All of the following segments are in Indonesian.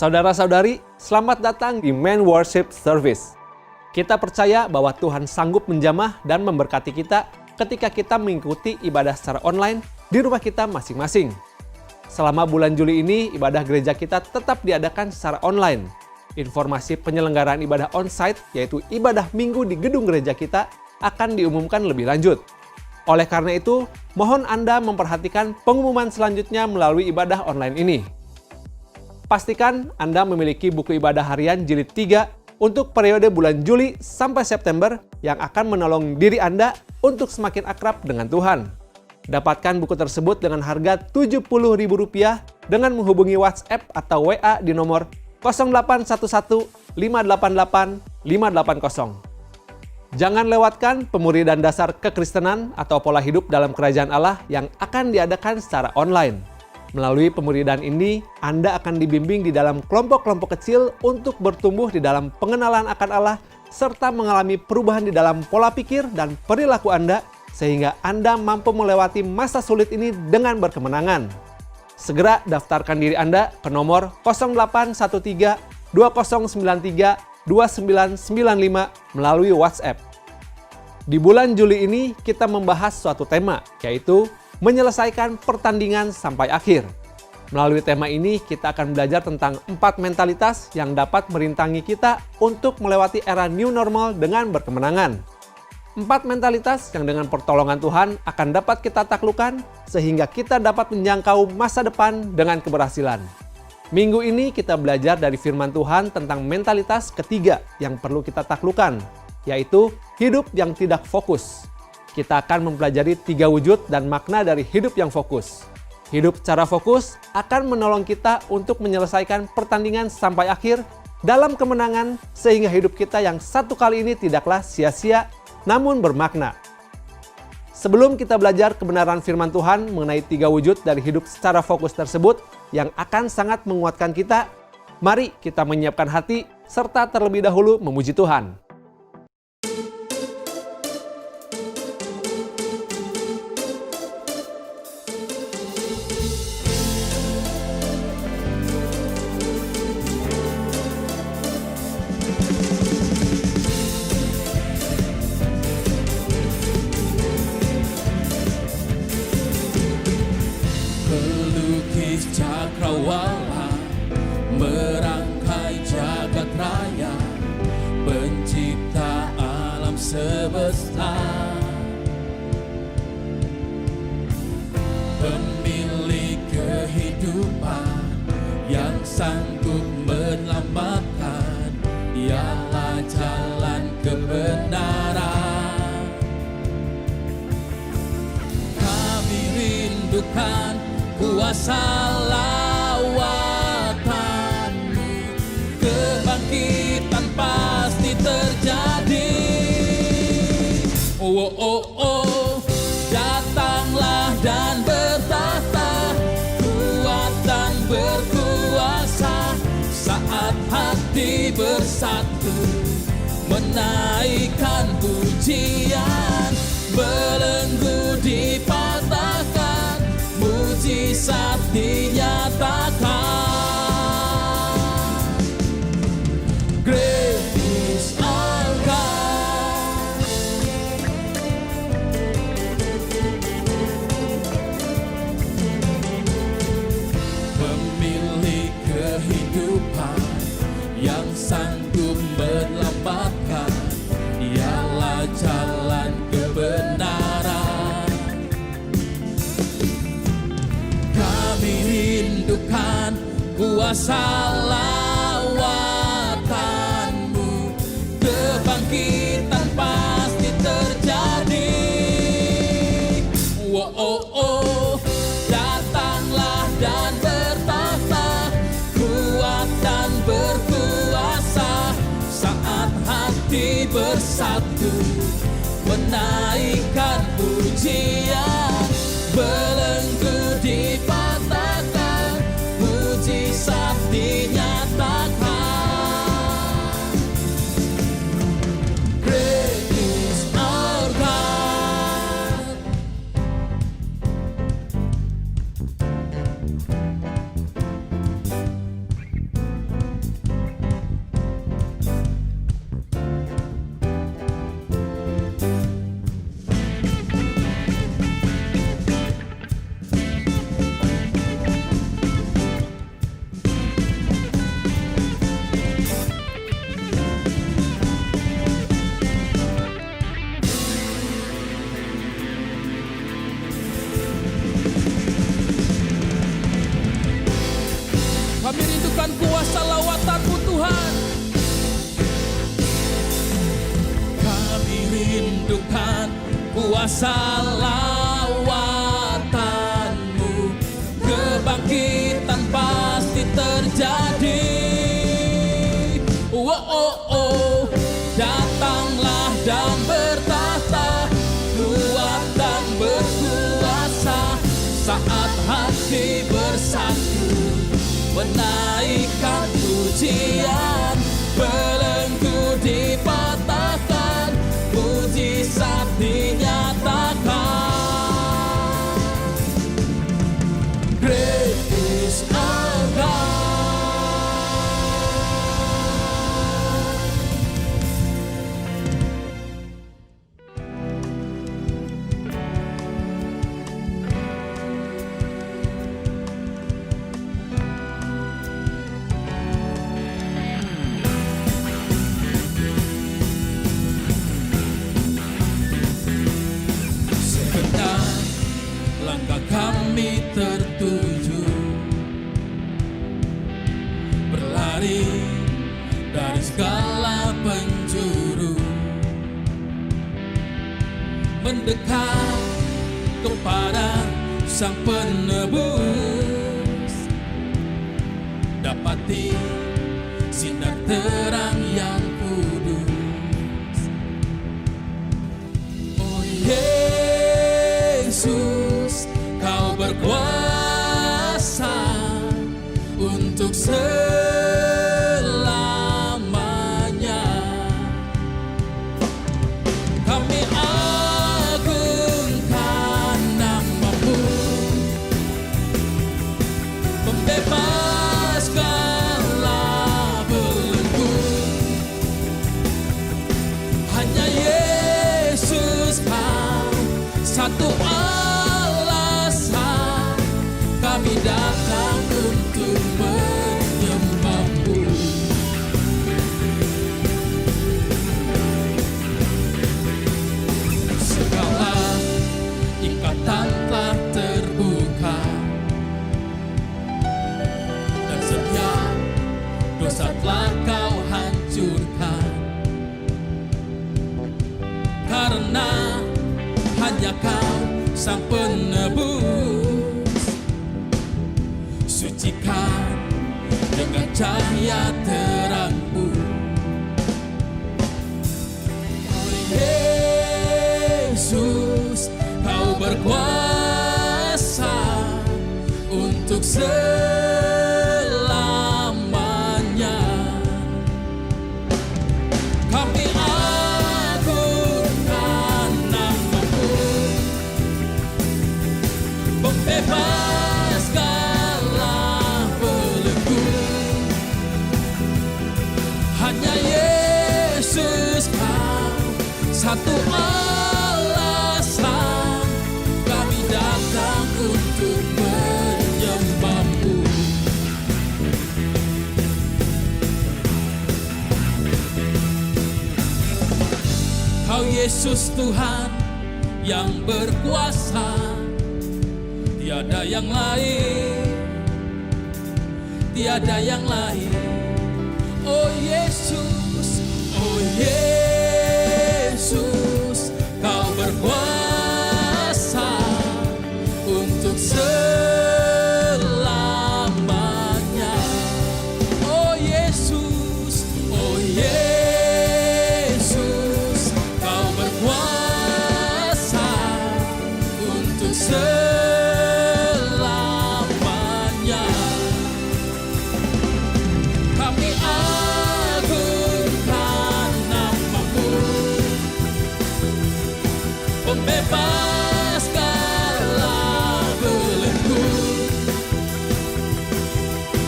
Saudara-saudari, selamat datang di Main Worship Service. Kita percaya bahwa Tuhan sanggup menjamah dan memberkati kita ketika kita mengikuti ibadah secara online di rumah kita masing-masing. Selama bulan Juli ini, ibadah gereja kita tetap diadakan secara online. Informasi penyelenggaraan ibadah on-site, yaitu ibadah minggu di gedung gereja kita, akan diumumkan lebih lanjut. Oleh karena itu, mohon Anda memperhatikan pengumuman selanjutnya melalui ibadah online ini. Pastikan Anda memiliki buku ibadah harian jilid 3 untuk periode bulan Juli sampai September yang akan menolong diri Anda untuk semakin akrab dengan Tuhan. Dapatkan buku tersebut dengan harga Rp70.000 dengan menghubungi WhatsApp atau WA di nomor 0811 588 580. Jangan lewatkan pemuridan dasar kekristenan atau pola hidup dalam kerajaan Allah yang akan diadakan secara online. Melalui pemuridan ini, Anda akan dibimbing di dalam kelompok-kelompok kecil untuk bertumbuh di dalam pengenalan akan Allah serta mengalami perubahan di dalam pola pikir dan perilaku Anda sehingga Anda mampu melewati masa sulit ini dengan berkemenangan. Segera daftarkan diri Anda ke nomor 0813 2093 2995 melalui WhatsApp. Di bulan Juli ini kita membahas suatu tema, yaitu menyelesaikan pertandingan sampai akhir. Melalui tema ini kita akan belajar tentang 4 mentalitas yang dapat merintangi kita untuk melewati era new normal dengan berkemenangan. 4 mentalitas yang dengan pertolongan Tuhan akan dapat kita taklukkan sehingga kita dapat menjangkau masa depan dengan keberhasilan. Minggu ini kita belajar dari firman Tuhan tentang mentalitas ketiga yang perlu kita taklukkan, yaitu hidup yang tidak fokus. Kita akan mempelajari 3 wujud dan makna dari hidup yang fokus. Hidup secara fokus akan menolong kita untuk menyelesaikan pertandingan sampai akhir dalam kemenangan sehingga hidup kita yang satu kali ini tidaklah sia-sia namun bermakna. Sebelum kita belajar kebenaran firman Tuhan mengenai 3 wujud dari hidup secara fokus tersebut yang akan sangat menguatkan kita, mari kita menyiapkan hati serta terlebih dahulu memuji Tuhan. Cakrawala merangkai jagat raya, pencipta alam semesta, pemilik kehidupan yang sanggup menyelamatkan, dialah jalan kebenaran. Kami rindukan kuasa lawatanmu, kebangkitan pasti terjadi. Oh, oh, oh, datanglah dan bertahta, kuat dan berkuasa, saat hati bersatu, menaikkan pujian, belenggu dipatahkan, mujizat dinyatakan. Great is our God. Pemilik kehidupan yang sanggup menyelamatkan, dialah jalan kebenaran. Rindukan kuasa lawatanmu, kebangkitan pasti terjadi. Oh, oh, oh, datanglah dan bertahta, kuat dan berkuasa, saat hati bersatu, menaikkan pujian, belenggu dipatahkan, mujizat dinyatakan. Great is our God. kuasa lawatanmu, kebangkitan pasti terjadi. Oh, oh, oh, datanglah dan bertahta, kuat dan berkuasa, saat hati bersatu menaikkan pujian, belenggu dipatahkan, mujizat dinyatakan. Great is our God. Langkah kami tertuju, berlari dari segala penjuru, mendekat kepada Sang Penebus, dapati sinar terang yang kudus. Oh Yesus, Kau berkuasa untuk selamanya. Kami agungkan nama-Mu, membebaskanlah belenggu. Hanya Yesus Kau satu alasan kami datang untuk menyembah-Mu. Segala ikatan telah terbuka, dan setiap dosa telah Kau hancurkan. Karena hanya Kau Sang Penebus, sucikan dengan cahaya terang-Mu. Oh Yesus, Kau berkuasa untuk selamanya. Kami agungkan nama-Mu, membebaskanlah belenggu. Hanya Yesus Kau satu alasan kami datang untuk menyembah-Mu. Kau Yesus Tuhan yang berkuasa, tiada yang lain, tiada yang lain. Oh Yesus, oh Yesus, Kau berkuasa untuk selamanya. Oh Yesus, oh Yesus, Kau berkuasa untuk selamanya. Kami agungkan nama-Mu, membebaskanlah belenggu.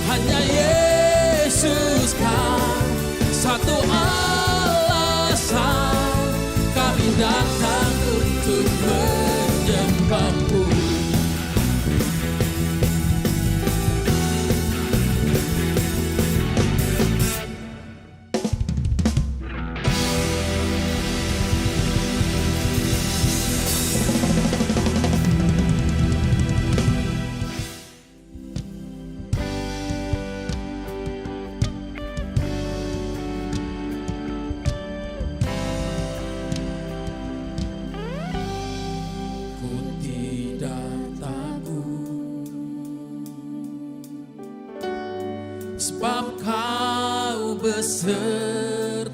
Hanya Yesus Kau satu alasan kami datang untuk menyembah-Mu. besertaku,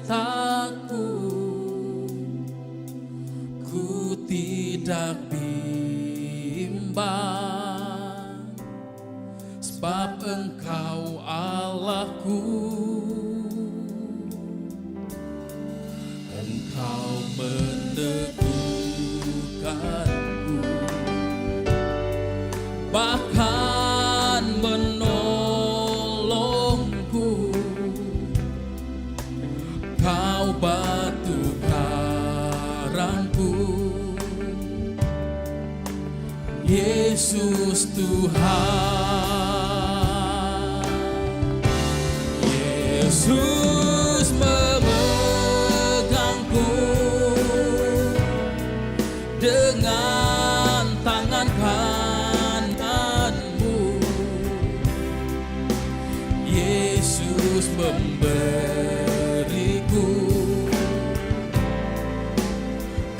ku tidak bimbang, sebab Engkau Allahku. Engkau meneguhkanku, bahkan menolongku. Kau batu karangku, Yesus Tuhan. Yesus memegangku dengan tangan kananmu. Yesus memberiku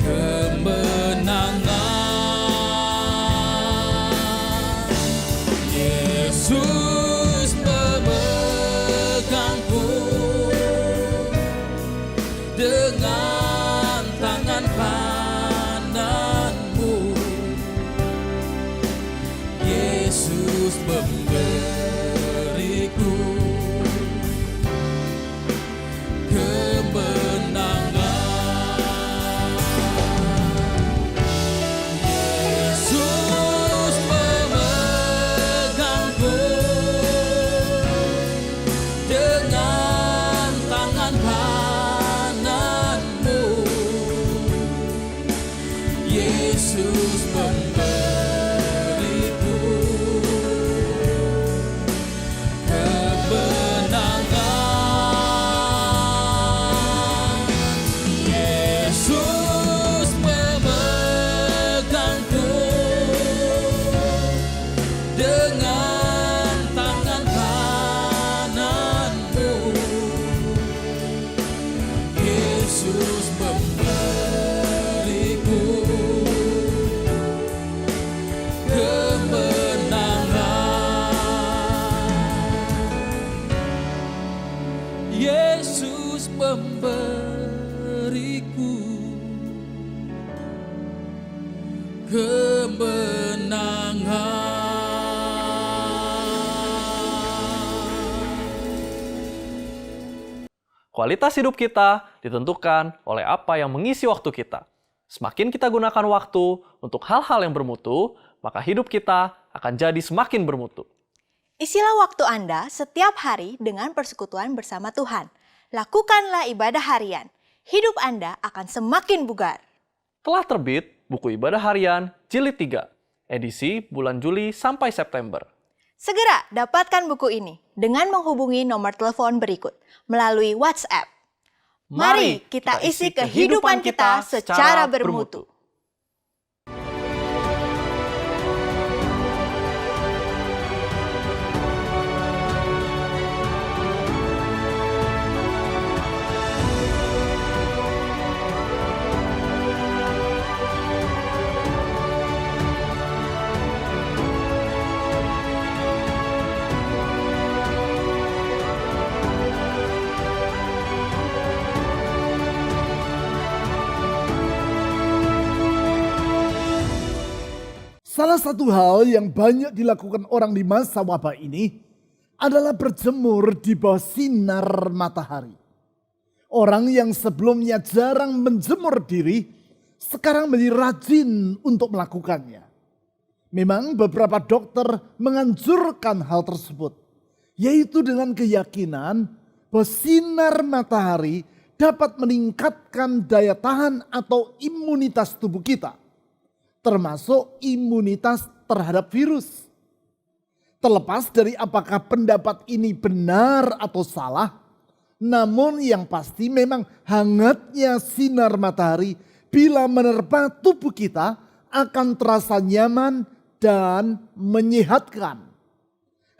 kemenangan. Yesus memegangku dengan tangan kananmu. Yesus memberiku kemenangan. Yesus memegangku dengan tangan kananmu. Yesus memberiku kemenangan. Yesus memegangku dengan tangan kananmu. Yesus memberiku kemenangan. Yesus memberiku kemenangan. Kualitas hidup kita ditentukan oleh apa yang mengisi waktu kita. Semakin kita gunakan waktu untuk hal-hal yang bermutu, maka hidup kita akan jadi semakin bermutu. Isilah waktu Anda setiap hari dengan persekutuan bersama Tuhan. Lakukanlah ibadah harian. Hidup Anda akan semakin bugar. Telah terbit buku ibadah harian jilid 3, edisi bulan Juli sampai September. Segera dapatkan buku ini dengan menghubungi nomor telepon berikut melalui WhatsApp. Mari kita isi kehidupan kita secara bermutu. Salah satu hal yang banyak dilakukan orang di masa wabah ini adalah berjemur di bawah sinar matahari. Orang yang sebelumnya jarang menjemur diri, sekarang menjadi rajin untuk melakukannya. Memang beberapa dokter menganjurkan hal tersebut, yaitu dengan keyakinan bahwa sinar matahari dapat meningkatkan daya tahan atau imunitas tubuh kita, termasuk imunitas terhadap virus. Terlepas dari apakah pendapat ini benar atau salah, namun yang pasti memang hangatnya sinar matahari bila menerpa tubuh kita akan terasa nyaman dan menyehatkan.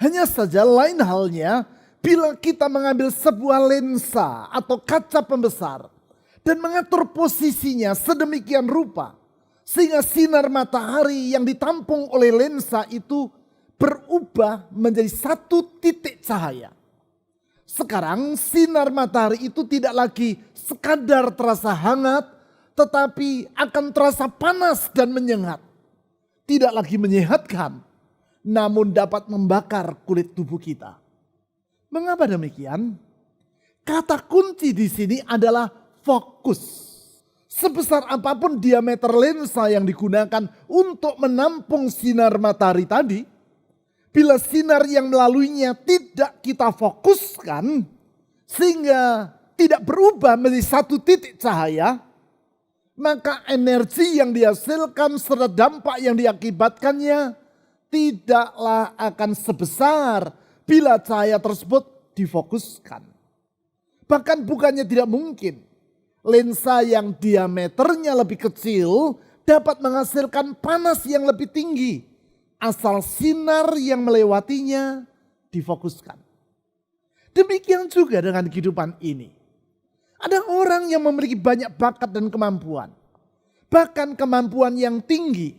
Hanya saja lain halnya bila kita mengambil sebuah lensa atau kaca pembesar dan mengatur posisinya sedemikian rupa sehingga sinar matahari yang ditampung oleh lensa itu berubah menjadi satu titik cahaya. Sekarang sinar matahari itu tidak lagi sekadar terasa hangat, tetapi akan terasa panas dan menyengat. Tidak lagi menyehatkan, namun dapat membakar kulit tubuh kita. Mengapa demikian? Kata kunci di sini adalah fokus. Sebesar apapun diameter lensa yang digunakan untuk menampung sinar matahari tadi, bila sinar yang melaluinya tidak kita fokuskan, sehingga tidak berubah menjadi satu titik cahaya, maka energi yang dihasilkan serta dampak yang diakibatkannya tidaklah akan sebesar bila cahaya tersebut difokuskan. Bahkan bukannya tidak mungkin, lensa yang diameternya lebih kecil dapat menghasilkan panas yang lebih tinggi asal sinar yang melewatinya difokuskan. Demikian juga dengan kehidupan ini. Ada orang yang memiliki banyak bakat dan kemampuan, bahkan kemampuan yang tinggi.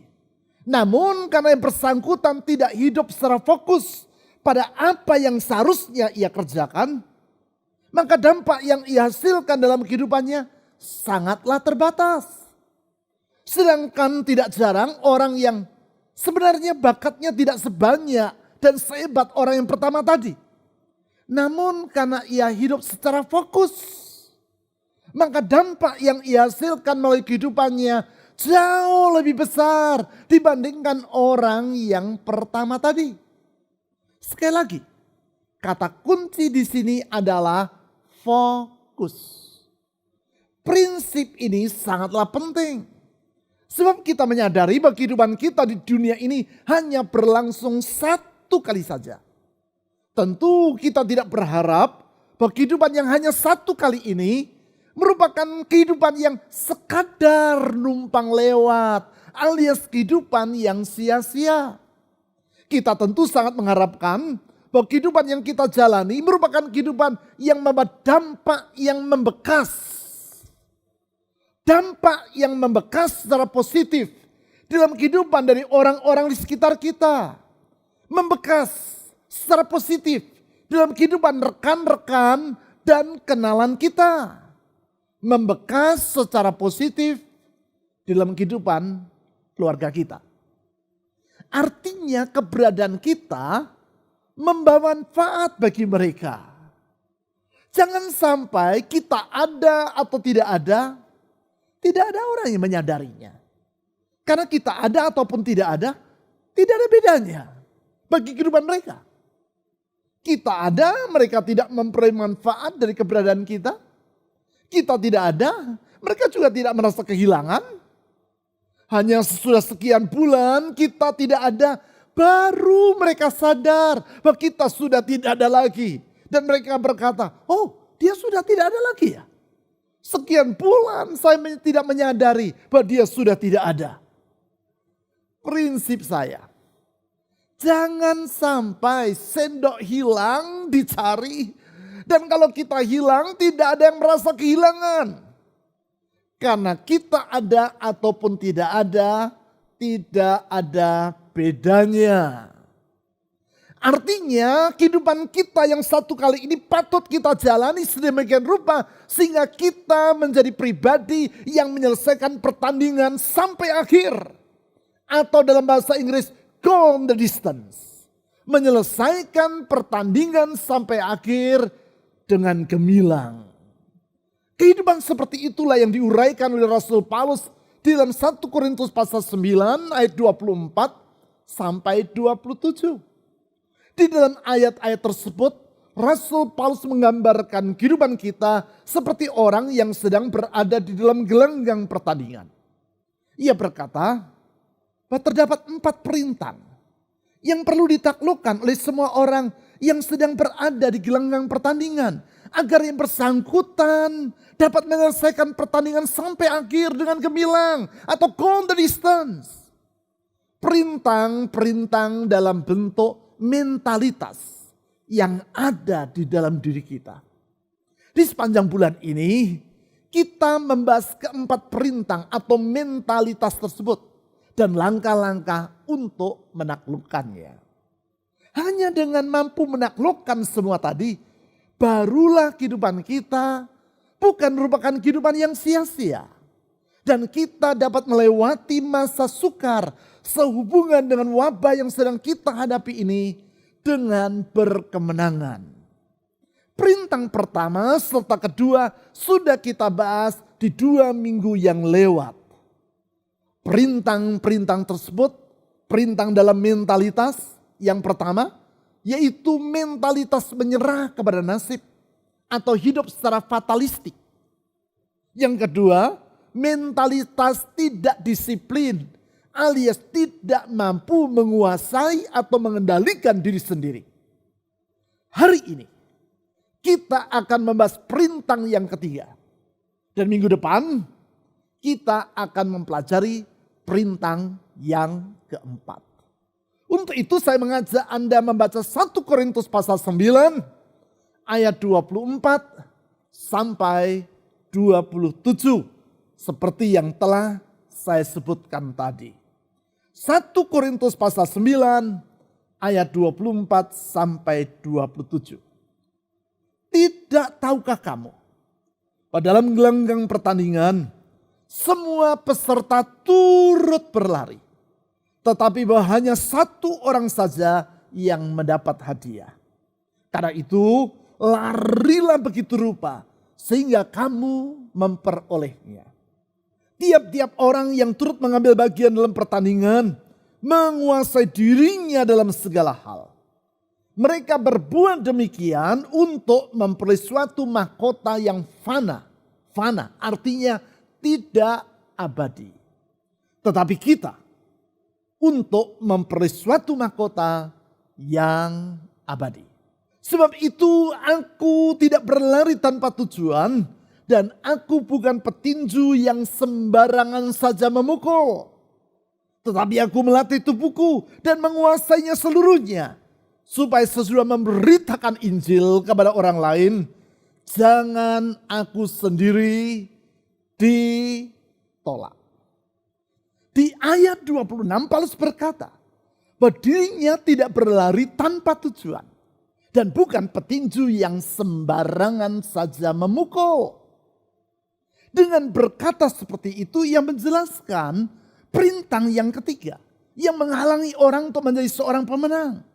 Namun karena yang bersangkutan tidak hidup secara fokus pada apa yang seharusnya ia kerjakan, maka dampak yang ia hasilkan dalam kehidupannya sangatlah terbatas. Sedangkan tidak jarang orang yang sebenarnya bakatnya tidak sebanyak dan sehebat orang yang pertama tadi. Namun karena ia hidup secara fokus, maka dampak yang ia hasilkan melalui kehidupannya jauh lebih besar dibandingkan orang yang pertama tadi. Sekali lagi, kata kunci di sini adalah fokus. Prinsip ini sangatlah penting. Sebab kita menyadari bahwa kehidupan kita di dunia ini hanya berlangsung satu kali saja. Tentu kita tidak berharap bahwa kehidupan yang hanya satu kali ini merupakan kehidupan yang sekadar numpang lewat alias kehidupan yang sia-sia. Kita tentu sangat mengharapkan bahwa kehidupan yang kita jalani merupakan kehidupan yang membawa dampak yang membekas. Dampak yang membekas secara positif dalam kehidupan dari orang-orang di sekitar kita. Membekas secara positif dalam kehidupan rekan-rekan dan kenalan kita. Membekas secara positif dalam kehidupan keluarga kita. Artinya keberadaan kita membawa manfaat bagi mereka. Jangan sampai kita ada atau tidak ada orang yang menyadarinya. Karena kita ada ataupun tidak ada bedanya bagi kehidupan mereka. Kita ada, mereka tidak memperoleh manfaat dari keberadaan kita. Kita tidak ada, mereka juga tidak merasa kehilangan. Hanya sesudah sekian bulan kita tidak ada, baru mereka sadar bahwa kita sudah tidak ada lagi. Dan mereka berkata, oh dia sudah tidak ada lagi ya. Sekian bulan saya tidak menyadari bahwa dia sudah tidak ada. Prinsip saya, jangan sampai sendok hilang dicari. Dan kalau kita hilang tidak ada yang merasa kehilangan. Karena kita ada ataupun tidak ada bedanya. Artinya kehidupan kita yang satu kali ini patut kita jalani sedemikian rupa sehingga kita menjadi pribadi yang menyelesaikan pertandingan sampai akhir. Atau dalam bahasa Inggris, go the distance. Menyelesaikan pertandingan sampai akhir dengan gemilang. Kehidupan seperti itulah yang diuraikan oleh Rasul Paulus di dalam 1 Korintus pasal 9 ayat 24 sampai 27. Di dalam ayat-ayat tersebut, Rasul Paulus menggambarkan kehidupan kita seperti orang yang sedang berada di dalam gelanggang pertandingan. Ia berkata, bahwa terdapat 4 perintah yang perlu ditaklukkan oleh semua orang yang sedang berada di gelanggang pertandingan. Agar yang bersangkutan dapat menyelesaikan pertandingan sampai akhir dengan gemilang atau go the distance. Perintah dalam bentuk mentalitas yang ada di dalam diri kita. Di sepanjang bulan ini kita membahas keempat perintah atau mentalitas tersebut dan langkah-langkah untuk menaklukkannya. Hanya dengan mampu menaklukkan semua tadi, barulah kehidupan kita bukan merupakan kehidupan yang sia-sia. Dan kita dapat melewati masa sukar sehubungan dengan wabah yang sedang kita hadapi ini dengan berkemenangan. Perintah pertama serta kedua sudah kita bahas di 2 minggu yang lewat. Perintah tersebut, perintah dalam mentalitas yang pertama, yaitu mentalitas menyerah kepada nasib atau hidup secara fatalistik. Yang kedua, mentalitas tidak disiplin alias tidak mampu menguasai atau mengendalikan diri sendiri. Hari ini kita akan membahas perintah yang ketiga. Dan minggu depan kita akan mempelajari perintah yang keempat. Untuk itu saya mengajak Anda membaca 1 Korintus pasal 9 ayat 24 sampai 27. Seperti yang telah saya sebutkan tadi. 1 Korintus pasal 9 ayat 24 sampai 27. Tidak tahukah kamu? Pada dalam gelanggang pertandingan, semua peserta turut berlari. Tetapi bahwa hanya 1 orang saja yang mendapat hadiah. Karena itu larilah begitu rupa sehingga kamu memperolehnya. Tiap-tiap orang yang turut mengambil bagian dalam pertandingan menguasai dirinya dalam segala hal. Mereka berbuat demikian untuk memperoleh suatu mahkota yang fana. Fana artinya tidak abadi. Tetapi kita untuk memperoleh suatu mahkota yang abadi. Sebab itu aku tidak berlari tanpa tujuan. Dan aku bukan petinju yang sembarangan saja memukul. Tetapi aku melatih tubuhku dan menguasainya seluruhnya. Supaya sesudah memberitakan Injil kepada orang lain, jangan aku sendiri ditolak. Di ayat 26 Paulus berkata, bahwa dirinya tidak berlari tanpa tujuan. Dan bukan petinju yang sembarangan saja memukul. Dengan berkata seperti itu ia menjelaskan perintah yang ketiga yang menghalangi orang untuk menjadi seorang pemenang.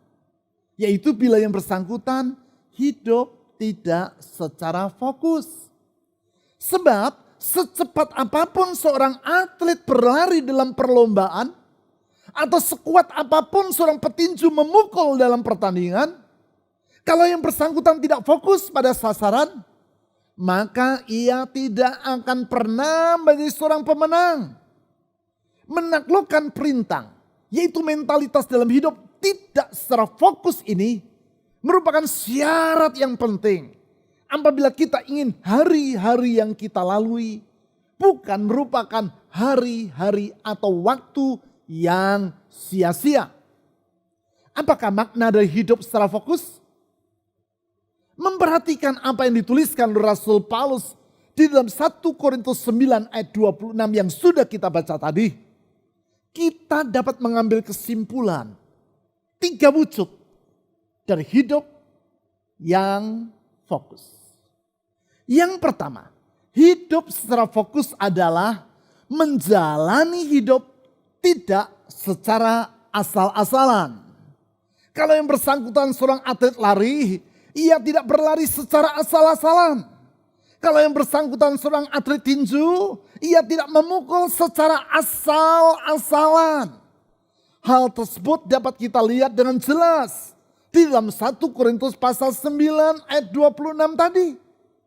Yaitu bila yang bersangkutan hidup tidak secara fokus. Sebab secepat apapun seorang atlet berlari dalam perlombaan atau sekuat apapun seorang petinju memukul dalam pertandingan, kalau yang bersangkutan tidak fokus pada sasaran, maka ia tidak akan pernah menjadi seorang pemenang. Menaklukkan perintah, yaitu mentalitas dalam hidup tidak secara fokus ini merupakan syarat yang penting. Apabila kita ingin hari-hari yang kita lalui bukan merupakan hari-hari atau waktu yang sia-sia. Apakah makna dari hidup secara fokus? Memperhatikan apa yang dituliskan Rasul Paulus di dalam 1 Korintus 9 ayat 26 yang sudah kita baca tadi. Kita dapat mengambil kesimpulan 3 wujud dari hidup yang fokus. Yang pertama, hidup secara fokus adalah menjalani hidup tidak secara asal-asalan. Kalau yang bersangkutan seorang atlet lari, ia tidak berlari secara asal-asalan. Kalau yang bersangkutan seorang atlet tinju, ia tidak memukul secara asal-asalan. Hal tersebut dapat kita lihat dengan jelas di dalam 1 Korintus pasal 9 ayat 26 tadi.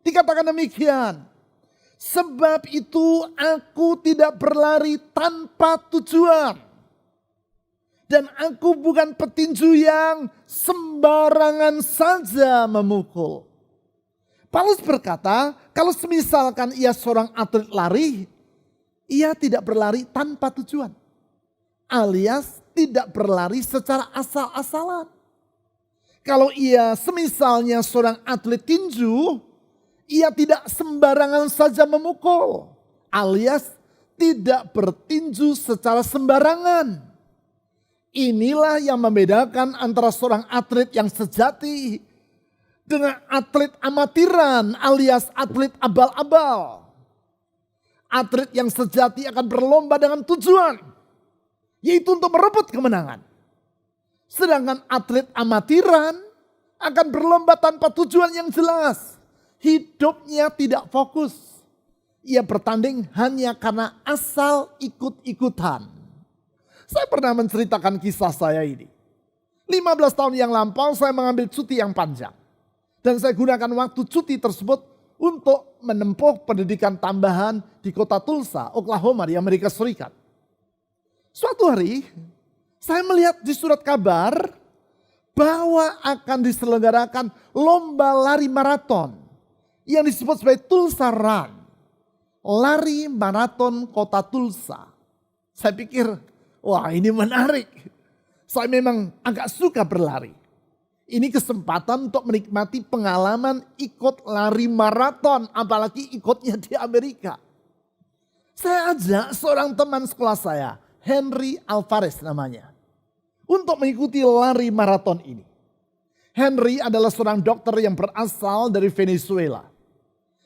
Dikatakan demikian. Sebab itu aku tidak berlari tanpa tujuan. Dan aku bukan petinju yang sembarangan saja memukul. Paulus berkata, kalau semisalkan ia seorang atlet lari, ia tidak berlari tanpa tujuan. Alias tidak berlari secara asal-asalan. Kalau ia semisalnya seorang atlet tinju, ia tidak sembarangan saja memukul. Alias tidak bertinju secara sembarangan. Inilah yang membedakan antara seorang atlet yang sejati dengan atlet amatiran alias atlet abal-abal. Atlet yang sejati akan berlomba dengan tujuan, yaitu untuk merebut kemenangan. Sedangkan atlet amatiran akan berlomba tanpa tujuan yang jelas. Hidupnya tidak fokus. Ia bertanding hanya karena asal ikut-ikutan. Saya pernah menceritakan kisah saya ini. 15 tahun yang lampau saya mengambil cuti yang panjang. Dan saya gunakan waktu cuti tersebut untuk menempuh pendidikan tambahan di kota Tulsa, Oklahoma di Amerika Serikat. Suatu hari saya melihat di surat kabar bahwa akan diselenggarakan lomba lari maraton yang disebut sebagai Tulsa Run. Lari maraton kota Tulsa. Saya pikir, wah ini menarik. Saya memang agak suka berlari. Ini kesempatan untuk menikmati pengalaman ikut lari maraton, apalagi ikutnya di Amerika. Saya ajak seorang teman sekolah saya, Henry Alvarez namanya, untuk mengikuti lari maraton ini. Henry adalah seorang dokter yang berasal dari Venezuela.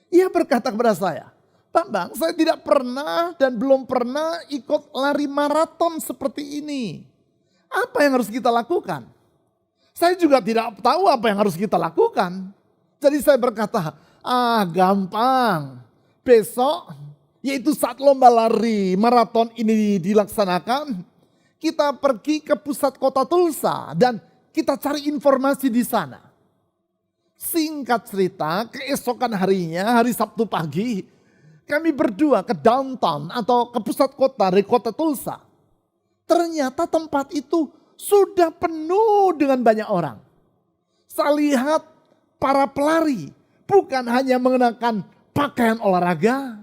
Ia berkata kepada saya, Pak Bang, saya tidak pernah dan belum pernah ikut lari maraton seperti ini. Apa yang harus kita lakukan? Saya juga tidak tahu apa yang harus kita lakukan. Jadi saya berkata, gampang. Besok, yaitu saat lomba lari maraton ini dilaksanakan, kita pergi ke pusat kota Tulsa dan kita cari informasi di sana. Singkat cerita, keesokan harinya, hari Sabtu pagi, kami berdua ke downtown atau ke pusat kota dari kota Tulsa. Ternyata tempat itu sudah penuh dengan banyak orang. Saya lihat para pelari bukan hanya mengenakan pakaian olahraga,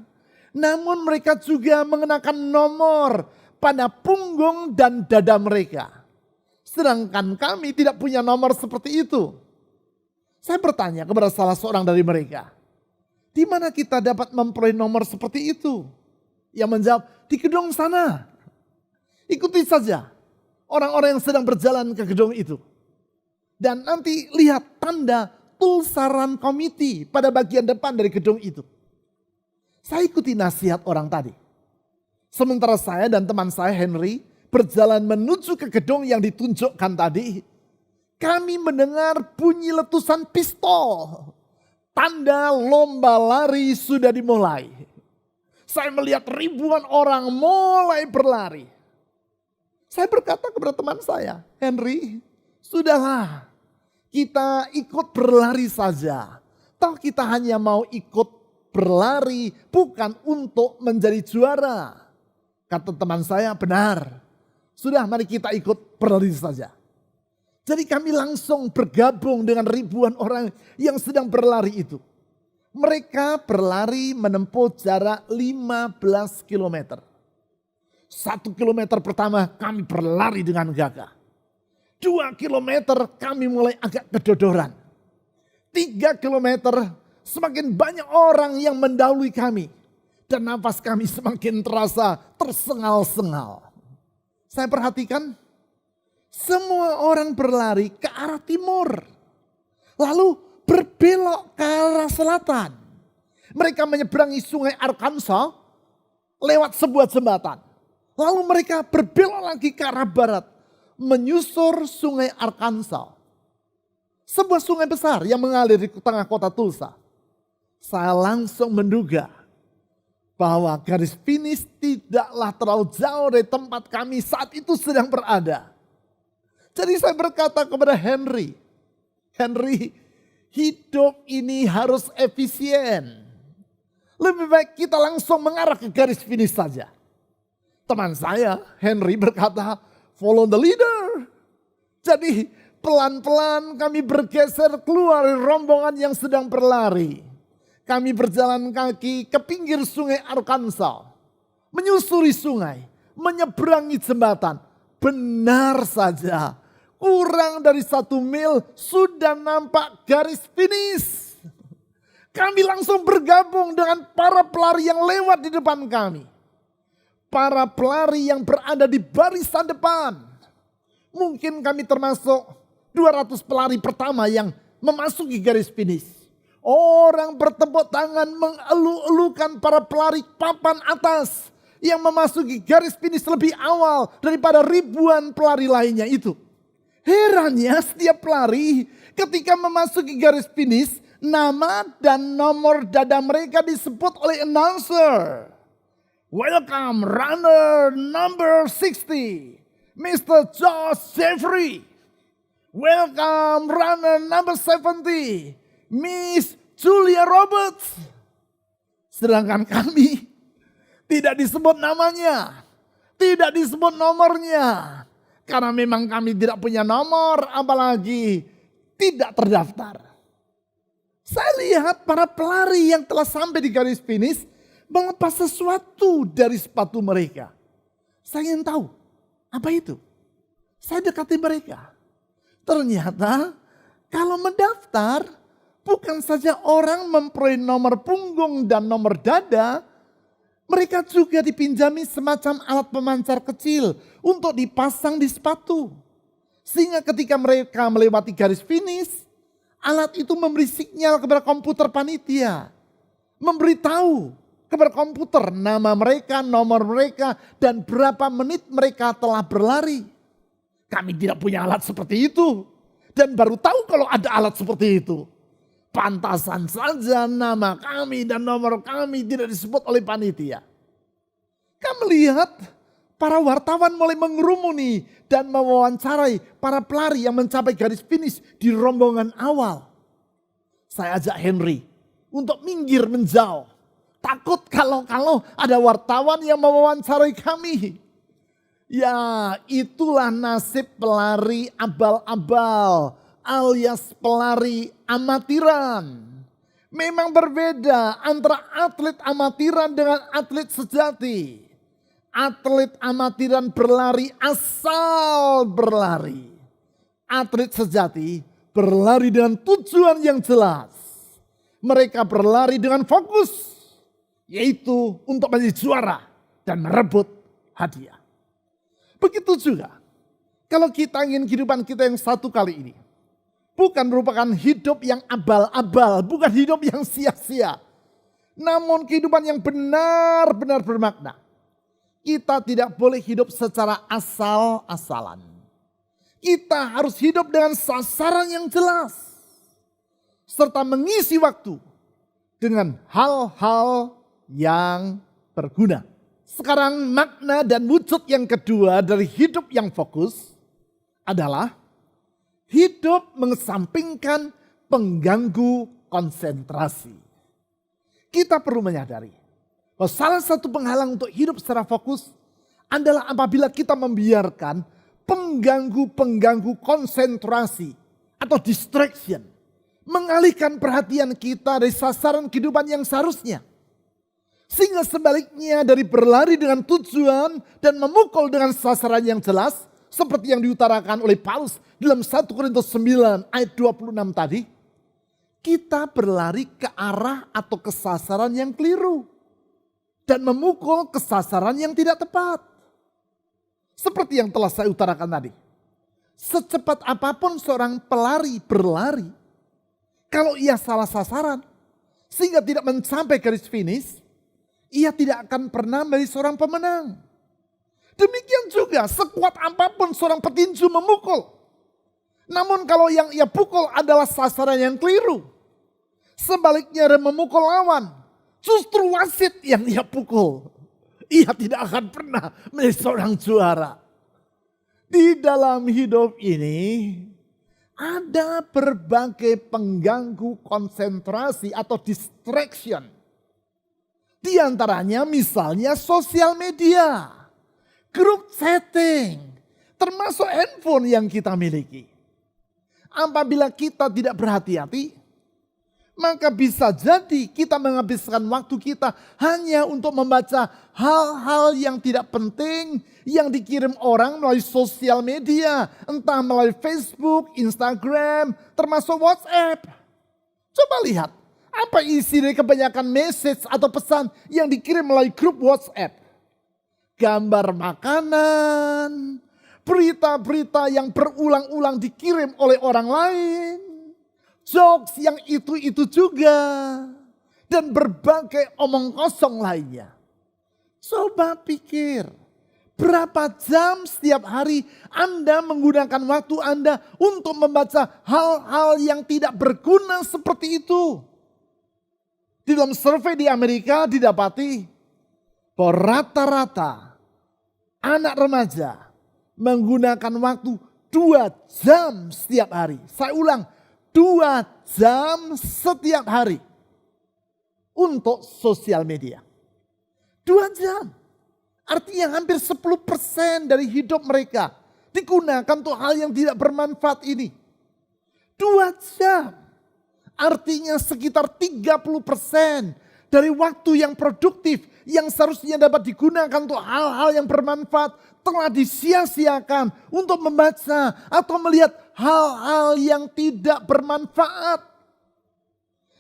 namun mereka juga mengenakan nomor pada punggung dan dada mereka. Sedangkan kami tidak punya nomor seperti itu. Saya bertanya kepada salah seorang dari mereka, di mana kita dapat memperoleh nomor seperti itu? Ia menjawab, di gedung sana. Ikuti saja orang-orang yang sedang berjalan ke gedung itu. Dan nanti lihat tanda Tulsa Run Committee pada bagian depan dari gedung itu. Saya ikuti nasihat orang tadi. Sementara saya dan teman saya Henry berjalan menuju ke gedung yang ditunjukkan tadi, kami mendengar bunyi letusan pistol. Tanda lomba lari sudah dimulai. Saya melihat ribuan orang mulai berlari. Saya berkata kepada teman saya, Henry, sudahlah, kita ikut berlari saja. Toh kita hanya mau ikut berlari, bukan untuk menjadi juara. Kata teman saya, benar. Sudah, mari kita ikut berlari saja. Jadi kami langsung bergabung dengan ribuan orang yang sedang berlari itu. Mereka berlari menempuh jarak 15 kilometer. 1 kilometer pertama kami berlari dengan gagah. 2 kilometer kami mulai agak kedodoran. 3 kilometer semakin banyak orang yang mendahului kami. Dan nafas kami semakin terasa tersengal-sengal. Saya perhatikan semua orang berlari ke arah timur. Lalu berbelok ke arah selatan. Mereka menyeberangi sungai Arkansas lewat sebuah jembatan. Lalu mereka berbelok lagi ke arah barat, menyusur sungai Arkansas. Sebuah sungai besar yang mengalir di tengah kota Tulsa. Saya langsung menduga bahwa garis finish tidaklah terlalu jauh dari tempat kami saat itu sedang berada. Jadi saya berkata kepada Henry, Henry, hidup ini harus efisien. Lebih baik kita langsung mengarah ke garis finish saja. Teman saya, Henry, berkata, follow the leader. Jadi pelan-pelan kami bergeser keluar dari rombongan yang sedang berlari. Kami berjalan kaki ke pinggir sungai Arkansas. Menyusuri sungai, menyeberangi jembatan. Benar saja, kurang dari 1 mil sudah nampak garis finish. Kami langsung bergabung dengan para pelari yang lewat di depan kami. Para pelari yang berada di barisan depan. Mungkin kami termasuk 200 pelari pertama yang memasuki garis finish. Orang bertepuk tangan mengeluh-elukan para pelari papan atas yang memasuki garis finish lebih awal daripada ribuan pelari lainnya itu. Herannya setiap pelari ketika memasuki garis finish, nama dan nomor dada mereka disebut oleh announcer. Welcome runner number 60, Mr. Josh Jeffrey. Welcome runner number 70, Miss Julia Roberts. Sedangkan kami tidak disebut namanya, tidak disebut nomornya. Karena memang kami tidak punya nomor, apalagi tidak terdaftar. Saya lihat para pelari yang telah sampai di garis finish melepas sesuatu dari sepatu mereka. Saya ingin tahu apa itu. Saya dekati mereka. Ternyata kalau mendaftar bukan saja orang memperoleh nomor punggung dan nomor dada, mereka juga dipinjami semacam alat pemancar kecil untuk dipasang di sepatu. Sehingga ketika mereka melewati garis finish, alat itu memberi sinyal kepada komputer panitia. Memberitahu kepada komputer nama mereka, nomor mereka, dan berapa menit mereka telah berlari. Kami tidak punya alat seperti itu. Dan baru tahu kalau ada alat seperti itu. Pantasan saja nama kami dan nomor kami tidak disebut oleh panitia. Kami lihat para wartawan mulai mengerumuni dan mewawancarai para pelari yang mencapai garis finish di rombongan awal. Saya ajak Henry untuk minggir menjauh. Takut kalau ada wartawan yang mewawancarai kami. Ya, itulah nasib pelari abal-abal alias pelari amatiran. Memang berbeda antara atlet amatiran dengan atlet sejati. Atlet amatiran berlari asal berlari. Atlet sejati berlari dengan tujuan yang jelas. Mereka berlari dengan fokus, yaitu untuk menjadi juara dan merebut hadiah. Begitu juga kalau kita ingin kehidupan kita yang satu kali ini bukan merupakan hidup yang abal-abal, bukan hidup yang sia-sia, namun kehidupan yang benar-benar bermakna. Kita tidak boleh hidup secara asal-asalan. Kita harus hidup dengan sasaran yang jelas, serta mengisi waktu dengan hal-hal yang berguna. Sekarang makna dan wujud yang kedua dari hidup yang fokus adalah hidup mengesampingkan pengganggu konsentrasi. Kita perlu menyadari bahwa salah satu penghalang untuk hidup secara fokus adalah apabila kita membiarkan pengganggu-pengganggu konsentrasi atau distraction mengalihkan perhatian kita dari sasaran kehidupan yang seharusnya. Sehingga sebaliknya dari berlari dengan tujuan dan memukul dengan sasaran yang jelas, seperti yang diutarakan oleh Paulus dalam 1 Korintus 9 ayat 26 tadi, kita berlari ke arah atau ke sasaran yang keliru dan memukul ke sasaran yang tidak tepat. Seperti yang telah saya utarakan tadi, secepat apapun seorang pelari berlari, kalau ia salah sasaran sehingga tidak mencapai garis finish, ia tidak akan pernah menjadi seorang pemenang. Demikian juga sekuat apapun seorang petinju memukul, namun kalau yang ia pukul adalah sasaran yang keliru, sebaliknya dia memukul lawan, justru wasit yang ia pukul, ia tidak akan pernah menjadi seorang juara. Di dalam hidup ini ada berbagai pengganggu konsentrasi atau distraction. Di antaranya misalnya sosial media, grup chatting, termasuk handphone yang kita miliki. Apabila kita tidak berhati-hati, maka bisa jadi kita menghabiskan waktu kita hanya untuk membaca hal-hal yang tidak penting yang dikirim orang melalui sosial media, entah melalui Facebook, Instagram, termasuk WhatsApp. Coba lihat. Apa isi dari kebanyakan message atau pesan yang dikirim melalui grup WhatsApp? Gambar makanan, berita-berita yang berulang-ulang dikirim oleh orang lain, jokes yang itu-itu juga, dan berbagai omong kosong lainnya. Coba pikir, berapa jam setiap hari Anda menggunakan waktu Anda untuk membaca hal-hal yang tidak berguna seperti itu. Di dalam survei di Amerika didapati bahwa rata-rata anak remaja menggunakan waktu 2 jam setiap hari. Saya ulang, 2 jam setiap hari untuk sosial media. 2 jam. Artinya hampir 10% dari hidup mereka digunakan untuk hal yang tidak bermanfaat ini. 2 jam. Artinya sekitar 30% dari waktu yang produktif yang seharusnya dapat digunakan untuk hal-hal yang bermanfaat telah disia-siakan untuk membaca atau melihat hal-hal yang tidak bermanfaat.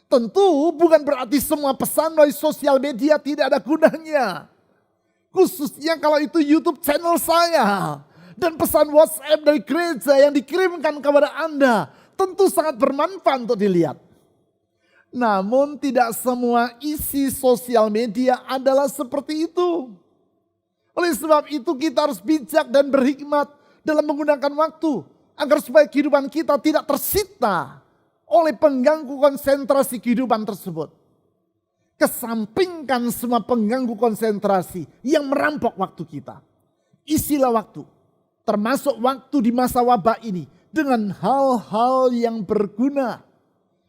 Tentu bukan berarti semua pesan melalui sosial media tidak ada gunanya. Khususnya kalau itu YouTube channel saya. Dan pesan WhatsApp dari gereja yang dikirimkan kepada Anda tentu sangat bermanfaat untuk dilihat. Namun tidak semua isi sosial media adalah seperti itu. Oleh sebab itu kita harus bijak dan berhikmat dalam menggunakan waktu. Agar supaya kehidupan kita tidak tersita oleh pengganggu konsentrasi kehidupan tersebut. Kesampingkan semua pengganggu konsentrasi yang merampok waktu kita. Isilah waktu, termasuk waktu di masa wabah ini, dengan hal-hal yang berguna.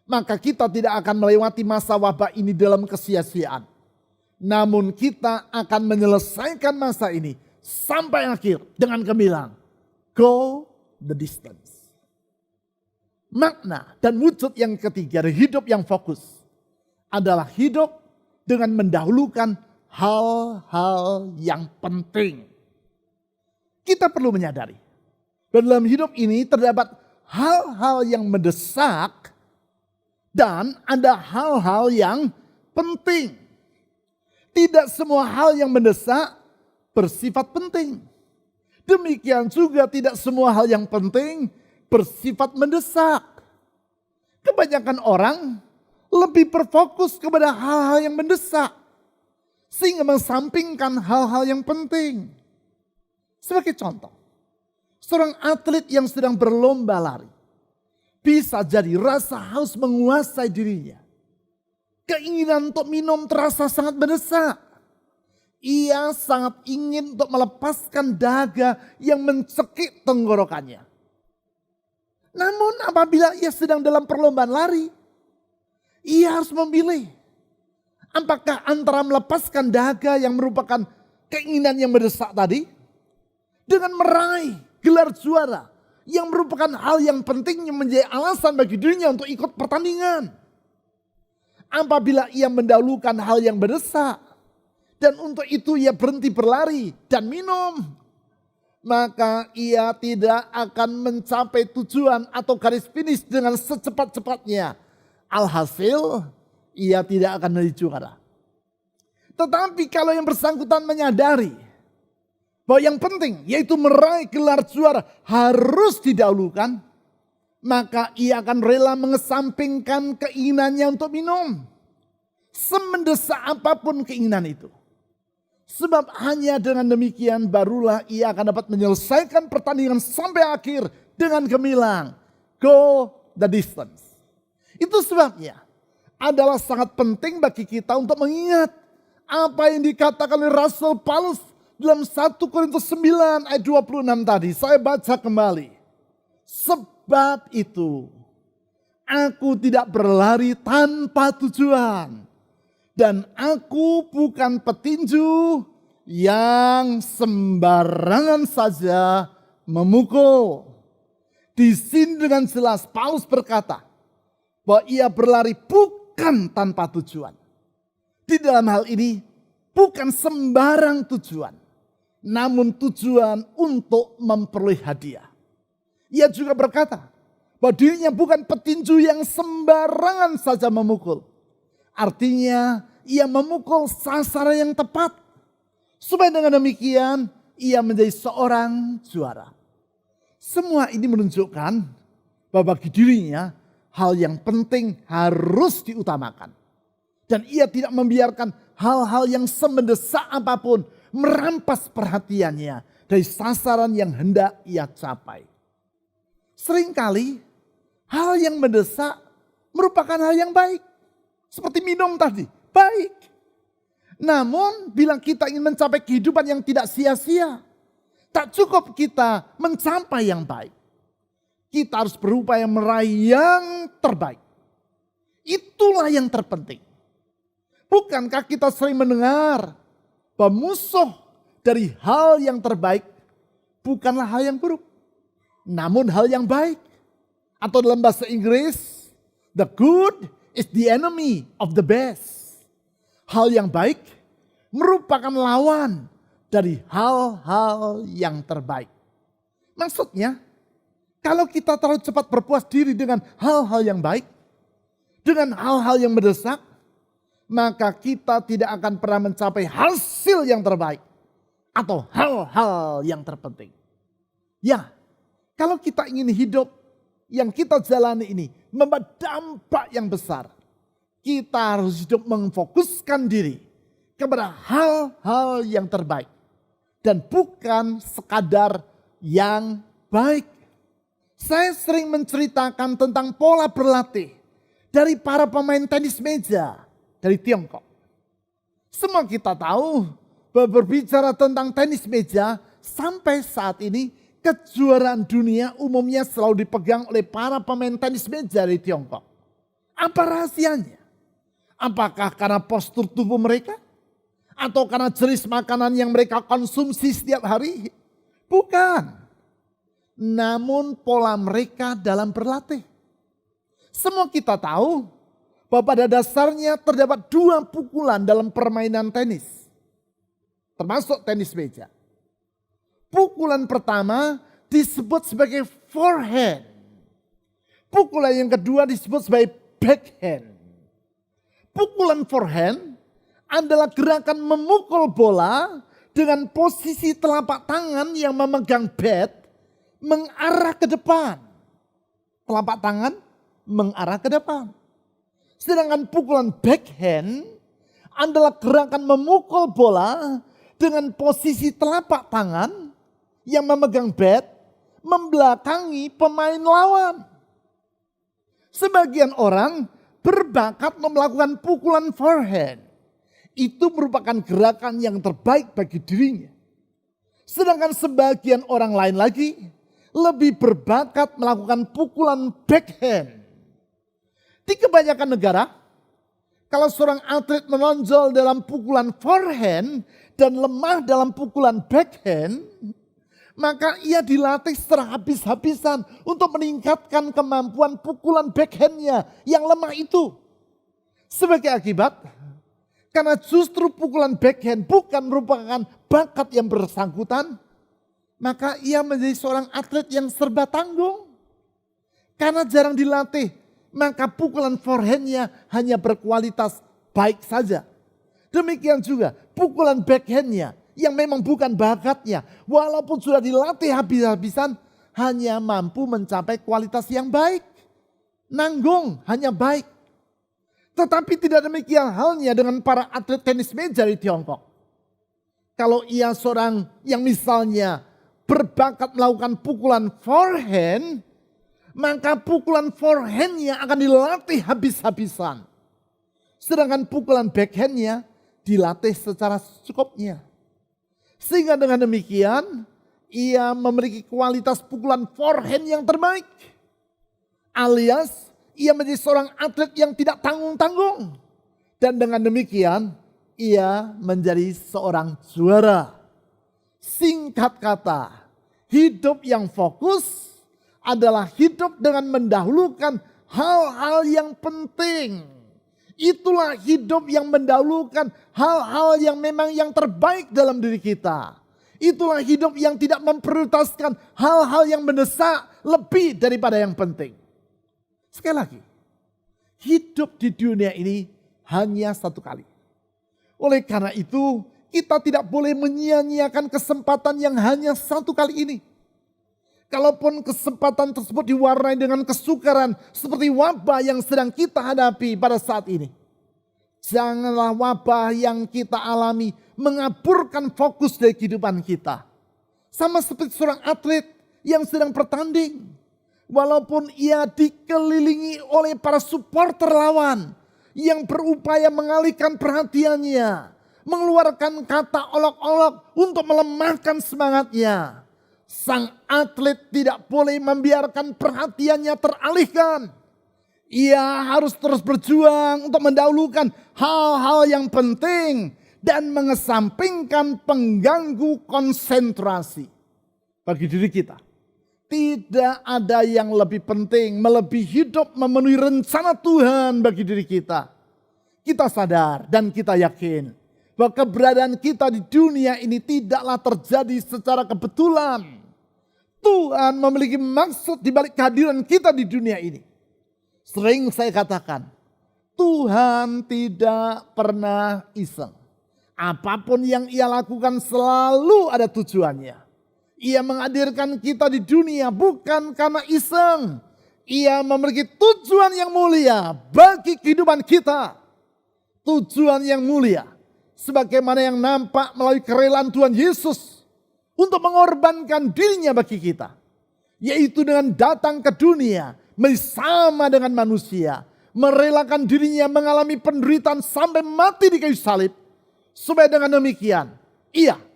Maka kita tidak akan melewati masa wabah ini dalam kesia-siaan. Namun kita akan menyelesaikan masa ini sampai akhir dengan gemilang. Go the distance. Makna dan wujud yang ketiga dari hidup yang fokus adalah hidup dengan mendahulukan hal-hal yang penting. Kita perlu menyadari bahwa dalam hidup ini terdapat hal-hal yang mendesak dan ada hal-hal yang penting. Tidak semua hal yang mendesak bersifat penting. Demikian juga tidak semua hal yang penting bersifat mendesak. Kebanyakan orang lebih berfokus kepada hal-hal yang mendesak. Sehingga mengesampingkan hal-hal yang penting. Sebagai contoh, seorang atlet yang sedang berlomba lari. Bisa jadi rasa haus menguasai dirinya. Keinginan untuk minum terasa sangat mendesak. Ia sangat ingin untuk melepaskan dahaga yang mencekik tenggorokannya. Namun apabila ia sedang dalam perlombaan lari, ia harus memilih. Apakah antara melepaskan dahaga yang merupakan keinginan yang mendesak tadi, dengan meraih gelar juara yang merupakan hal yang penting yang menjadi alasan bagi dirinya untuk ikut pertandingan. Apabila ia mendahulukan hal yang mendesak, dan untuk itu ia berhenti berlari dan minum, maka ia tidak akan mencapai tujuan atau garis finish dengan secepat-cepatnya. Alhasil, ia tidak akan menjadi juara. Tetapi kalau yang bersangkutan menyadari bahwa yang penting yaitu meraih gelar juara harus didahulukan, maka ia akan rela mengesampingkan keinginannya untuk minum. Semendesak apapun keinginan itu. Sebab hanya dengan demikian barulah ia akan dapat menyelesaikan pertandingan sampai akhir dengan gemilang. Go the distance. Itu sebabnya adalah sangat penting bagi kita untuk mengingat apa yang dikatakan oleh Rasul Paulus dalam 1 Korintus 9 ayat 26 tadi. Saya baca kembali. Sebab itu aku tidak berlari tanpa tujuan. Dan aku bukan petinju yang sembarangan saja memukul. Di sini dengan jelas Paulus berkata bahwa ia berlari bukan tanpa tujuan. Di dalam hal ini bukan sembarang tujuan, namun tujuan untuk memperoleh hadiah. Ia juga berkata bahwa dirinya bukan petinju yang sembarangan saja memukul. Artinya ia memukul sasaran yang tepat. Supaya dengan demikian ia menjadi seorang juara. Semua ini menunjukkan bahwa bagi dirinya hal yang penting harus diutamakan. Dan ia tidak membiarkan hal-hal yang semendesak apapun merampas perhatiannya dari sasaran yang hendak ia capai. Seringkali hal yang mendesak merupakan hal yang baik. Seperti minum tadi, baik. Namun bila kita ingin mencapai kehidupan yang tidak sia-sia, tak cukup kita mencapai yang baik. Kita harus berupaya meraih yang terbaik. Itulah yang terpenting. Bukankah kita sering mendengar bahwa musuh dari hal yang terbaik bukanlah hal yang buruk, namun hal yang baik. Atau dalam bahasa Inggris, the good is the enemy of the best. Hal yang baik merupakan lawan dari hal-hal yang terbaik. Maksudnya, kalau kita terlalu cepat berpuas diri dengan hal-hal yang baik, dengan hal-hal yang mendesak, maka kita tidak akan pernah mencapai hasil yang terbaik atau hal-hal yang terpenting. Ya, kalau kita ingin hidup yang kita jalani ini membawa dampak yang besar, kita harus hidup memfokuskan diri kepada hal-hal yang terbaik dan bukan sekadar yang baik. Saya sering menceritakan tentang pola berlatih dari para pemain tenis meja dari Tiongkok. Semua kita tahu bahwa berbicara tentang tenis meja, sampai saat ini kejuaraan dunia umumnya selalu dipegang oleh para pemain tenis meja dari Tiongkok. Apa rahasianya? Apakah karena postur tubuh mereka? Atau karena jenis makanan yang mereka konsumsi setiap hari? Bukan. Namun pola mereka dalam berlatih. Semua kita tahu bahwa pada dasarnya terdapat dua pukulan dalam permainan tenis. Termasuk tenis meja. Pukulan pertama disebut sebagai forehand. Pukulan yang kedua disebut sebagai backhand. Pukulan forehand adalah gerakan memukul bola dengan posisi telapak tangan yang memegang bat mengarah ke depan. Telapak tangan mengarah ke depan. Sedangkan pukulan backhand adalah gerakan memukul bola dengan posisi telapak tangan yang memegang bat membelakangi pemain lawan. Sebagian orang berbakat melakukan pukulan forehand. Itu merupakan gerakan yang terbaik bagi dirinya. Sedangkan sebagian orang lain lagi lebih berbakat melakukan pukulan backhand. Di kebanyakan negara, kalau seorang atlet menonjol dalam pukulan forehand dan lemah dalam pukulan backhand, maka ia dilatih secara habis-habisan untuk meningkatkan kemampuan pukulan backhandnya yang lemah itu. Sebagai akibat, karena justru pukulan backhand bukan merupakan bakat yang bersangkutan, maka ia menjadi seorang atlet yang serba tanggung. Karena jarang dilatih, maka pukulan forehandnya hanya berkualitas baik saja. Demikian juga pukulan backhandnya yang memang bukan bakatnya, walaupun sudah dilatih habis-habisan, hanya mampu mencapai kualitas yang baik. Nanggung, hanya baik. Tetapi tidak demikian halnya dengan para atlet tenis meja di Tiongkok. Kalau ia seorang yang misalnya berbakat melakukan pukulan forehand, maka pukulan forehandnya akan dilatih habis-habisan. Sedangkan pukulan backhandnya dilatih secara secukupnya. Sehingga dengan demikian ia memiliki kualitas pukulan forehand yang terbaik. Alias ia menjadi seorang atlet yang tidak tanggung-tanggung. Dan dengan demikian ia menjadi seorang juara. Singkat kata, hidup yang fokus adalah hidup dengan mendahulukan hal-hal yang penting. Itulah hidup yang mendahulukan hal-hal yang memang yang terbaik dalam diri kita. Itulah hidup yang tidak memprioritaskan hal-hal yang mendesak lebih daripada yang penting. Sekali lagi, hidup di dunia ini hanya satu kali. Oleh karena itu, kita tidak boleh menyia-nyiakan kesempatan yang hanya satu kali ini. Kalaupun kesempatan tersebut diwarnai dengan kesukaran seperti wabah yang sedang kita hadapi pada saat ini. Janganlah wabah yang kita alami mengaburkan fokus dari kehidupan kita. Sama seperti seorang atlet yang sedang bertanding. Walaupun ia dikelilingi oleh para supporter lawan yang berupaya mengalihkan perhatiannya, mengeluarkan kata olok-olok untuk melemahkan semangatnya. Sang atlet tidak boleh membiarkan perhatiannya teralihkan. Ia harus terus berjuang untuk mendahulukan hal-hal yang penting dan mengesampingkan pengganggu konsentrasi. Bagi diri kita, tidak ada yang lebih penting melebihi hidup memenuhi rencana Tuhan bagi diri kita. Kita sadar dan kita yakin bahwa keberadaan kita di dunia ini tidaklah terjadi secara kebetulan. Tuhan memiliki maksud di balik kehadiran kita di dunia ini. Sering saya katakan, Tuhan tidak pernah iseng. Apapun yang ia lakukan selalu ada tujuannya. Ia menghadirkan kita di dunia bukan karena iseng. Ia memiliki tujuan yang mulia bagi kehidupan kita. Tujuan yang mulia sebagaimana yang nampak melalui kerelaan Tuhan Yesus untuk mengorbankan dirinya bagi kita. Yaitu dengan datang ke dunia bersama dengan manusia. Merelakan dirinya mengalami penderitaan sampai mati di kayu salib. Supaya dengan demikian,